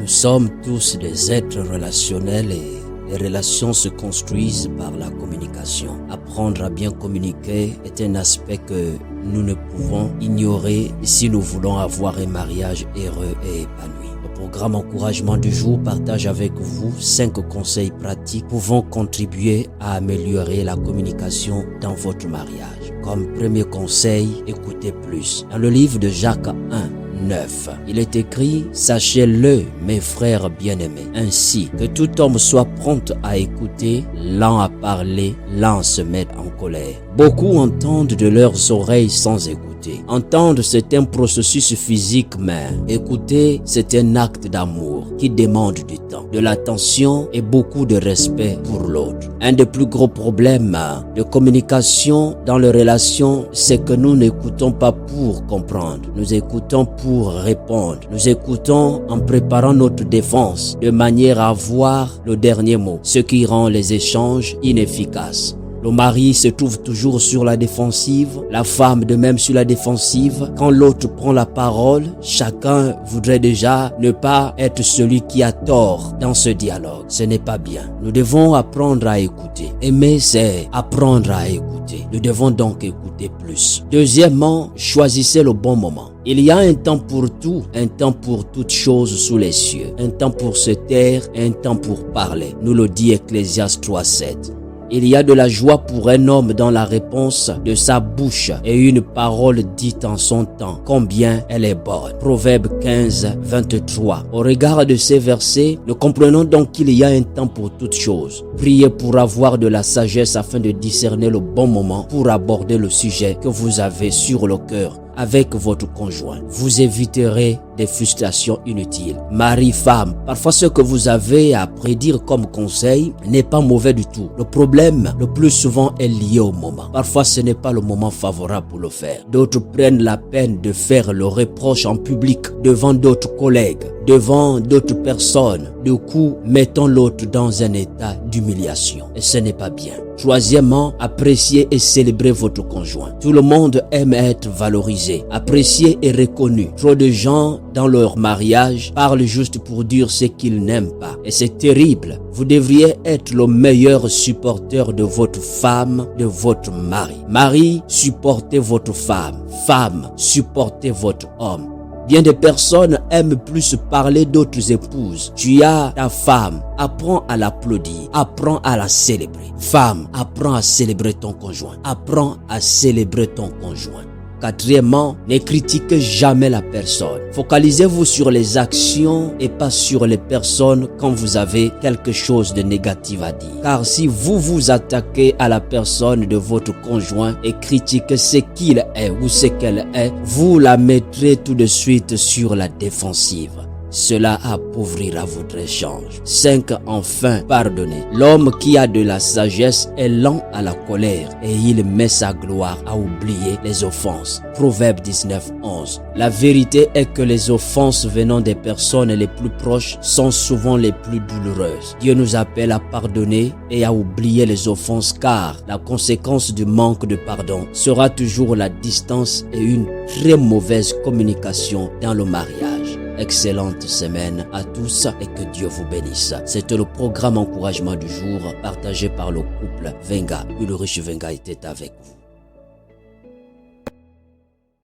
Nous sommes tous des êtres relationnels et les relations se construisent par la communication. Apprendre à bien communiquer est un aspect que nous ne pouvons ignorer si nous voulons avoir un mariage heureux et épanoui. Le programme encouragement du jour partage avec vous 5 conseils pratiques pouvant contribuer à améliorer la communication dans votre mariage. Comme premier conseil, écoutez plus. Dans le livre de Jacques 1, 9. Il est écrit « Sachez-le, mes frères bien-aimés, ainsi que tout homme soit prompt à écouter, lent à parler, lent à se mettre en colère. » Beaucoup entendent de leurs oreilles sans écouter. Entendre, c'est un processus physique, mais écouter, c'est un acte d'amour qui demande du temps, de l'attention et beaucoup de respect pour l'autre. Un des plus gros problèmes de communication dans les relations, c'est que nous n'écoutons pas pour comprendre. Nous écoutons pour répondre. Nous écoutons en préparant notre défense de manière à avoir le dernier mot, ce qui rend les échanges inefficaces. Le mari se trouve toujours sur la défensive, la femme de même sur la défensive. Quand l'autre prend la parole, chacun voudrait déjà ne pas être celui qui a tort dans ce dialogue. Ce n'est pas bien. Nous devons apprendre à écouter. Aimer, c'est apprendre à écouter. Nous devons donc écouter plus. Deuxièmement, choisissez le bon moment. Il y a un temps pour tout, un temps pour toutes choses sous les cieux, un temps pour se taire, un temps pour parler. Nous le dit Ecclésiaste 3:7. Il y a de la joie pour un homme dans la réponse de sa bouche et une parole dite en son temps. Combien elle est bonne. Proverbe 15, 23. Au regard de ces versets, nous comprenons donc qu'il y a un temps pour toutes choses. Priez pour avoir de la sagesse afin de discerner le bon moment pour aborder le sujet que vous avez sur le cœur avec votre conjoint. Vous éviterez des frustrations inutiles. Mari, femme, parfois ce que vous avez à prédire comme conseil n'est pas mauvais du tout. Le problème, le plus souvent, est lié au moment. Parfois, ce n'est pas le moment favorable pour le faire. D'autres prennent la peine de faire le reproche en public devant d'autres collègues, devant d'autres personnes. Du coup, mettons l'autre dans un état d'humiliation. Et ce n'est pas bien. Troisièmement, appréciez et célébrez votre conjoint. Tout le monde aime être valorisé, apprécié et reconnu. Trop de gens dans leur mariage parlent juste pour dire ce qu'ils n'aiment pas. Et c'est terrible. Vous devriez être le meilleur supporteur de votre femme, de votre mari. Mari, supportez votre femme. Femme, supportez votre homme. Bien des personnes aiment plus parler d'autres épouses. Tu as ta femme, apprends à l'applaudir, apprends à la célébrer. Femme, apprends à célébrer ton conjoint, apprends à célébrer ton conjoint. Quatrièmement, ne critiquez jamais la personne. Focalisez-vous sur les actions et pas sur les personnes quand vous avez quelque chose de négatif à dire. Car si vous vous attaquez à la personne de votre conjoint et critiquez ce qu'il est ou ce qu'elle est, vous la mettrez tout de suite sur la défensive. Cela appauvrira votre échange. 5. Enfin, pardonnez. L'homme qui a de la sagesse est lent à la colère et il met sa gloire à oublier les offenses. Proverbe 19, 11. La vérité est que les offenses venant des personnes les plus proches sont souvent les plus douloureuses. Dieu nous appelle à pardonner et à oublier les offenses car la conséquence du manque de pardon sera toujours la distance et une très mauvaise communication dans le mariage. Excellente semaine à tous et que Dieu vous bénisse. C'était le programme encouragement du jour partagé par le couple Venga. Ulrich Venga était avec vous.